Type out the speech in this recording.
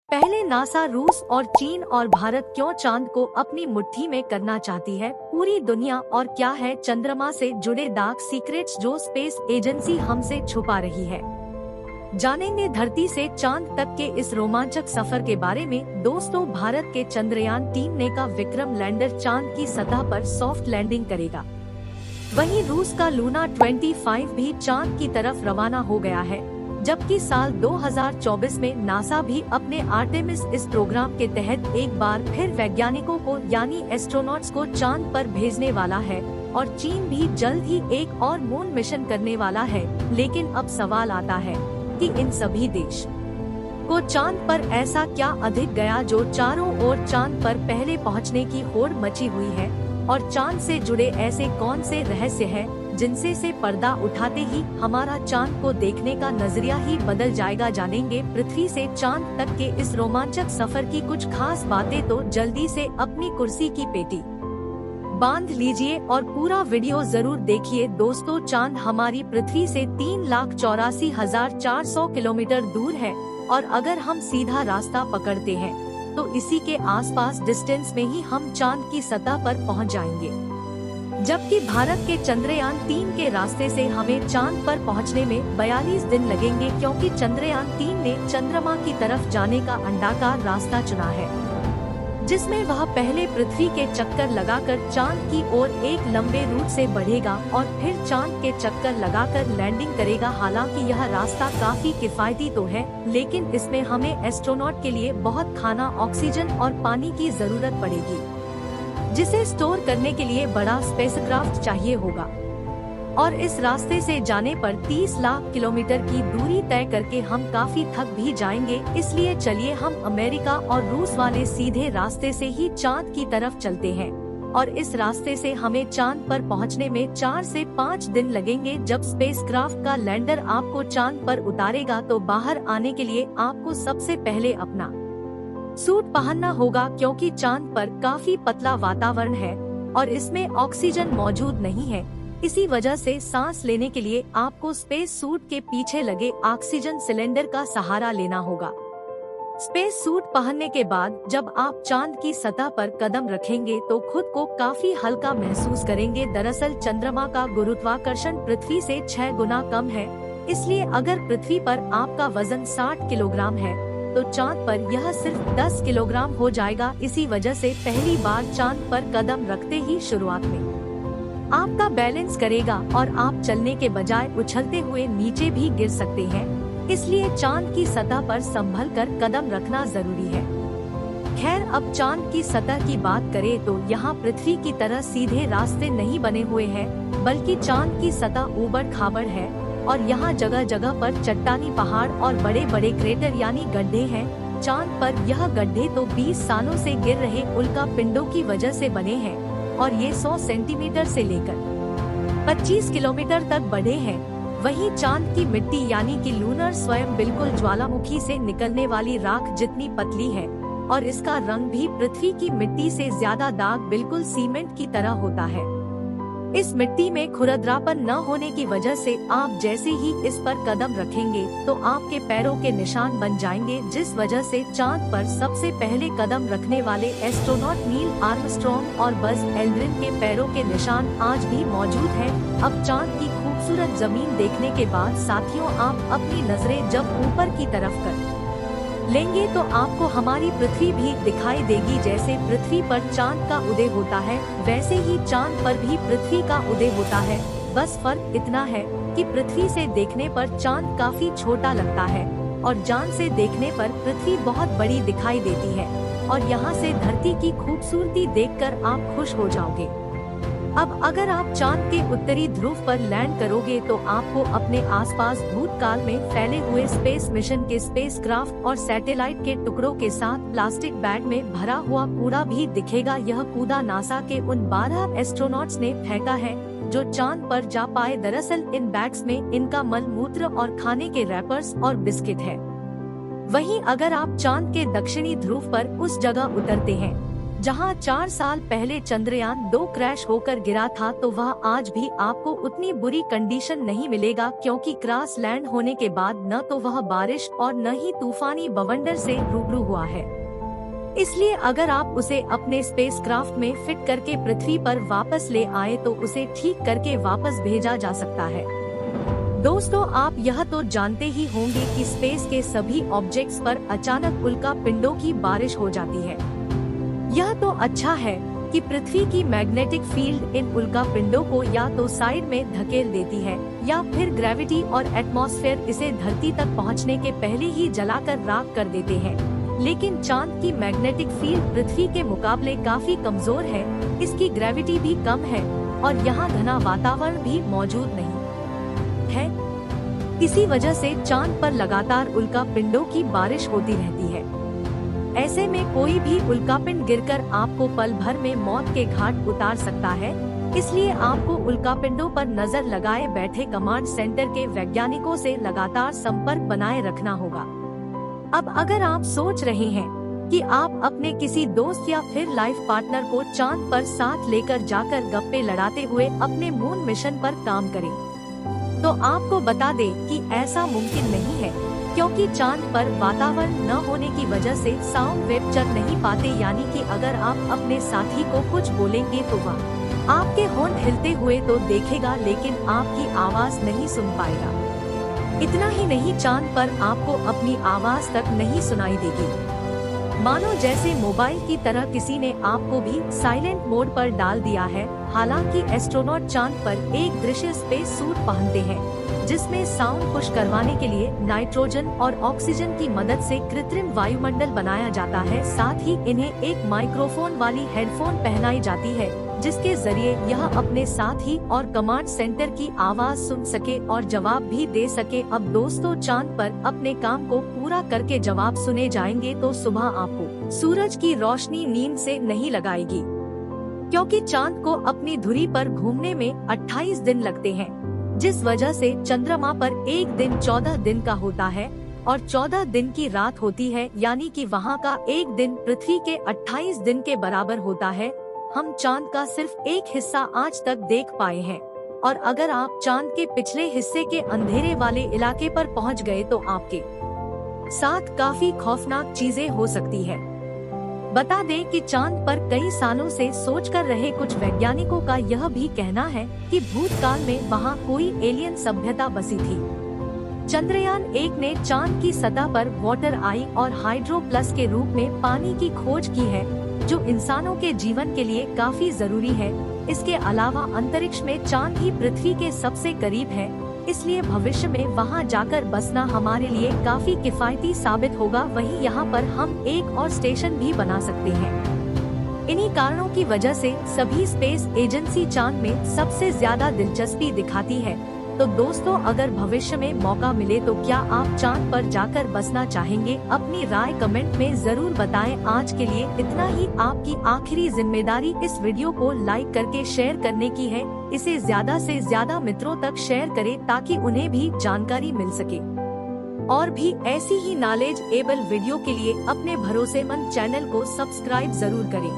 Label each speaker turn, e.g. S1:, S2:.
S1: पहले नासा रूस और चीन और भारत क्यों चांद को अपनी मुट्ठी में करना चाहती है पूरी दुनिया, और क्या है चंद्रमा से जुड़े डार्क सीक्रेट्स जो स्पेस एजेंसी हमसे छुपा रही है। जानेंगे धरती से चांद तक के इस रोमांचक सफर के बारे में। दोस्तों, भारत के चंद्रयान 3 का विक्रम लैंडर चांद की सतह पर सॉफ्ट लैंडिंग करेगा। वहीं रूस का लूना 25 भी चांद की तरफ रवाना हो गया है, जबकि साल 2024 में नासा भी अपने आर्टेमिस इस प्रोग्राम के तहत एक बार फिर वैज्ञानिकों को यानी एस्ट्रोनॉट्स को चांद पर भेजने वाला है, और चीन भी जल्द ही एक और मून मिशन करने वाला है। लेकिन अब सवाल आता है कि इन सभी देश को चांद पर ऐसा क्या अधिक गया जो चारों ओर चांद पर पहले पहुंचने की होड़ मची हुई है, और चांद से जुड़े ऐसे कौन से रहस्य हैं जिनसे से पर्दा उठाते ही हमारा चांद को देखने का नजरिया ही बदल जाएगा। जानेंगे पृथ्वी से चांद तक के इस रोमांचक सफर की कुछ खास बातें, तो जल्दी से अपनी कुर्सी की पेटी बांध लीजिए और पूरा वीडियो जरूर देखिए। दोस्तों, चांद हमारी पृथ्वी से 3,84,400 किलोमीटर दूर है, और अगर हम सीधा रास्ता पकड़ते हैं तो इसी के आसपास डिस्टेंस में ही हम चांद की सतह पर पहुंच जाएंगे। जबकि भारत के चंद्रयान 3 के रास्ते से हमें चांद पर पहुंचने में 42 दिन लगेंगे, क्योंकि चंद्रयान 3 ने चंद्रमा की तरफ जाने का अंडाकार रास्ता चुना है, जिसमें वह पहले पृथ्वी के चक्कर लगाकर चांद की ओर एक लंबे रूट से बढ़ेगा और फिर चांद के चक्कर लगाकर लैंडिंग करेगा। हालांकि यह रास्ता काफी किफायती तो है, लेकिन इसमें हमें एस्ट्रोनॉट के लिए बहुत खाना, ऑक्सीजन और पानी की जरूरत पड़ेगी, जिसे स्टोर करने के लिए बड़ा स्पेसक्राफ्ट चाहिए होगा। और इस रास्ते से जाने पर 30 लाख किलोमीटर की दूरी तय करके हम काफी थक भी जाएंगे। इसलिए चलिए हम अमेरिका और रूस वाले सीधे रास्ते से ही चांद की तरफ चलते हैं, और इस रास्ते से हमें चांद पर पहुंचने में 4 से 5 दिन लगेंगे। जब स्पेसक्राफ्ट का लैंडर आपको चांद पर उतारेगा तो बाहर आने के लिए आपको सबसे पहले अपना सूट पहनना होगा, क्योंकि चांद पर काफी पतला वातावरण है और इसमें ऑक्सीजन मौजूद नहीं है। इसी वजह से सांस लेने के लिए आपको स्पेस सूट के पीछे लगे ऑक्सीजन सिलेंडर का सहारा लेना होगा। स्पेस सूट पहनने के बाद जब आप चांद की सतह पर कदम रखेंगे तो खुद को काफी हल्का महसूस करेंगे। दरअसल चंद्रमा का गुरुत्वाकर्षण पृथ्वी से 6 गुना कम है, इसलिए अगर पृथ्वी पर आपका वजन 60 किलोग्राम है तो चांद पर यह सिर्फ 10 किलोग्राम हो जाएगा। इसी वजह से पहली बार चांद पर कदम रखते ही शुरुआत में आपका बैलेंस करेगा और आप चलने के बजाय उछलते हुए नीचे भी गिर सकते हैं। इसलिए चांद की सतह पर संभल कर कदम रखना जरूरी है। खैर, अब चांद की सतह की बात करें तो यहाँ पृथ्वी की तरह सीधे रास्ते नहीं बने हुए हैं, बल्कि चांद की सतह ऊबड़ खाबड़ है, और यहाँ जगह जगह पर चट्टानी पहाड़ और बड़े बड़े क्रेटर यानी गड्ढे हैं। चांद पर यह गड्ढे तो 20 सालों से गिर रहे उल्का पिंडों की वजह से बने हैं, और ये 100 सेंटीमीटर से लेकर 25 किलोमीटर तक बढ़े हैं। वहीं चांद की मिट्टी यानी कि लूनर स्वयं बिल्कुल ज्वालामुखी से निकलने वाली राख जितनी पतली है, और इसका रंग भी पृथ्वी की मिट्टी से ज्यादा दाग बिल्कुल सीमेंट की तरह होता है। इस मिट्टी में खुरदरापन न होने की वजह से आप जैसे ही इस पर कदम रखेंगे तो आपके पैरों के निशान बन जाएंगे, जिस वजह से चांद पर सबसे पहले कदम रखने वाले एस्ट्रोनॉट नील आर्मस्ट्रॉन्ग और बज एल्ड्रिन के पैरों के निशान आज भी मौजूद हैं। अब चांद की खूबसूरत जमीन देखने के बाद साथियों, आप अपनी नजरें जब ऊपर की तरफ कर लेंगे तो आपको हमारी पृथ्वी भी दिखाई देगी। जैसे पृथ्वी पर चांद का उदय होता है, वैसे ही चांद पर भी पृथ्वी का उदय होता है। बस फर्क इतना है कि पृथ्वी से देखने पर चांद काफी छोटा लगता है, और चांद से देखने पर पृथ्वी बहुत बड़ी दिखाई देती है, और यहाँ से धरती की खूबसूरती देखकर आप खुश हो जाओगे। अब अगर आप चांद के उत्तरी ध्रुव पर लैंड करोगे तो आपको अपने आसपास भूतकाल में फैले हुए स्पेस मिशन के स्पेसक्राफ्ट और सैटेलाइट के टुकड़ों के साथ प्लास्टिक बैग में भरा हुआ कूड़ा भी दिखेगा। यह कूड़ा नासा के उन 12 एस्ट्रोनॉट्स ने फेंका है जो चांद पर जा पाए। दरअसल इन बैग्स में इनका मल मूत्र और खाने के रैपर्स और बिस्किट है। वहीं अगर आप चांद के दक्षिणी ध्रुव पर उस जगह उतरते हैं जहां 4 साल पहले चंद्रयान 2 क्रैश होकर गिरा था, तो वह आज भी आपको उतनी बुरी कंडीशन नहीं मिलेगा, क्योंकि क्रैश लैंड होने के बाद न तो वह बारिश और न ही तूफानी बवंडर से रूबरू हुआ है। इसलिए अगर आप उसे अपने स्पेसक्राफ्ट में फिट करके पृथ्वी पर वापस ले आए तो उसे ठीक करके वापस भेजा जा सकता है। दोस्तों, आप यह तो जानते ही होंगे कि स्पेस के सभी ऑब्जेक्ट्स पर अचानक उल्का पिंडों की बारिश हो जाती है। यह तो अच्छा है कि पृथ्वी की मैग्नेटिक फील्ड इन उल्का पिंडों को या तो साइड में धकेल देती है, या फिर ग्रेविटी और एटमॉस्फेयर इसे धरती तक पहुंचने के पहले ही जलाकर राख कर देते हैं। लेकिन चांद की मैग्नेटिक फील्ड पृथ्वी के मुकाबले काफी कमजोर है, इसकी ग्रेविटी भी कम है और यहाँ घना वातावरण भी मौजूद नहीं है। इसी वजह से चांद पर लगातार उल्का पिंडों की बारिश होती रहती है। ऐसे में कोई भी उल्कापिंड गिरकर आपको पल भर में मौत के घाट उतार सकता है। इसलिए आपको उल्कापिंडों पर नजर लगाए बैठे कमांड सेंटर के वैज्ञानिकों से लगातार संपर्क बनाए रखना होगा। अब अगर आप सोच रहे हैं कि आप अपने किसी दोस्त या फिर लाइफ पार्टनर को चांद पर साथ लेकर जाकर गप्पे लड़ाते हुए अपने मून मिशन पर काम करें, तो आपको बता दें कि ऐसा मुमकिन नहीं है, क्योंकि चांद पर वातावरण न होने की वजह से साउंड वेव चल नहीं पाते। यानी कि अगर आप अपने साथी को कुछ बोलेंगे तो वह आपके होंठ हिलते हुए तो देखेगा, लेकिन आपकी आवाज नहीं सुन पाएगा। इतना ही नहीं, चांद पर आपको अपनी आवाज तक नहीं सुनाई देगी। मानो जैसे मोबाइल की तरह किसी ने आपको भी साइलेंट मोड पर डाल दिया है। हालांकि एस्ट्रोनॉट चांद पर एक दृश्य स्पेस सूट पहनते हैं, जिसमें साउंड पुश करवाने के लिए नाइट्रोजन और ऑक्सीजन की मदद से कृत्रिम वायुमंडल बनाया जाता है। साथ ही इन्हें एक माइक्रोफोन वाली हेडफोन पहनाई जाती है, जिसके जरिए यह अपने साथी और कमांड सेंटर की आवाज सुन सके और जवाब भी दे सके। अब दोस्तों, चांद पर अपने काम को पूरा करके जवाब सुने जाएंगे तो सुबह आपको सूरज की रोशनी नींद से नहीं लगाएगी, क्योंकि चांद को अपनी धुरी पर घूमने में 28 दिन लगते हैं, जिस वजह से चंद्रमा पर एक दिन 14 दिन का होता है और 14 दिन की रात होती है। यानी कि वहाँ का एक दिन पृथ्वी के 28 दिन के बराबर होता है। हम चांद का सिर्फ एक हिस्सा आज तक देख पाए हैं, और अगर आप चांद के पिछले हिस्से के अंधेरे वाले इलाके पर पहुँच गए तो आपके साथ काफी खौफनाक चीजें हो सकती है। बता दें कि चांद पर कई सालों से सोच कर रहे कुछ वैज्ञानिकों का यह भी कहना है कि भूतकाल में वहाँ कोई एलियन सभ्यता बसी थी। चंद्रयान 1 ने चांद की सतह पर वाटर आई और हाइड्रो प्लस के रूप में पानी की खोज की है, जो इंसानों के जीवन के लिए काफी जरूरी है। इसके अलावा अंतरिक्ष में चांद ही पृथ्वी के सबसे करीब है, इसलिए भविष्य में वहां जाकर बसना हमारे लिए काफी किफायती साबित होगा। वहीं यहाँ पर हम एक और स्टेशन भी बना सकते हैं। इन्हीं कारणों की वजह से सभी स्पेस एजेंसी चांद में सबसे ज्यादा दिलचस्पी दिखाती है। तो दोस्तों, अगर भविष्य में मौका मिले तो क्या आप चांद पर जाकर बसना चाहेंगे? अपनी राय कमेंट में जरूर बताएं। आज के लिए इतना ही। आपकी आखिरी जिम्मेदारी इस वीडियो को लाइक करके शेयर करने की है। इसे ज्यादा से ज्यादा मित्रों तक शेयर करें ताकि उन्हें भी जानकारी मिल सके। और भी ऐसी ही नॉलेज एबल वीडियो के लिए अपने भरोसेमंद चैनल को सब्सक्राइब जरूर करें।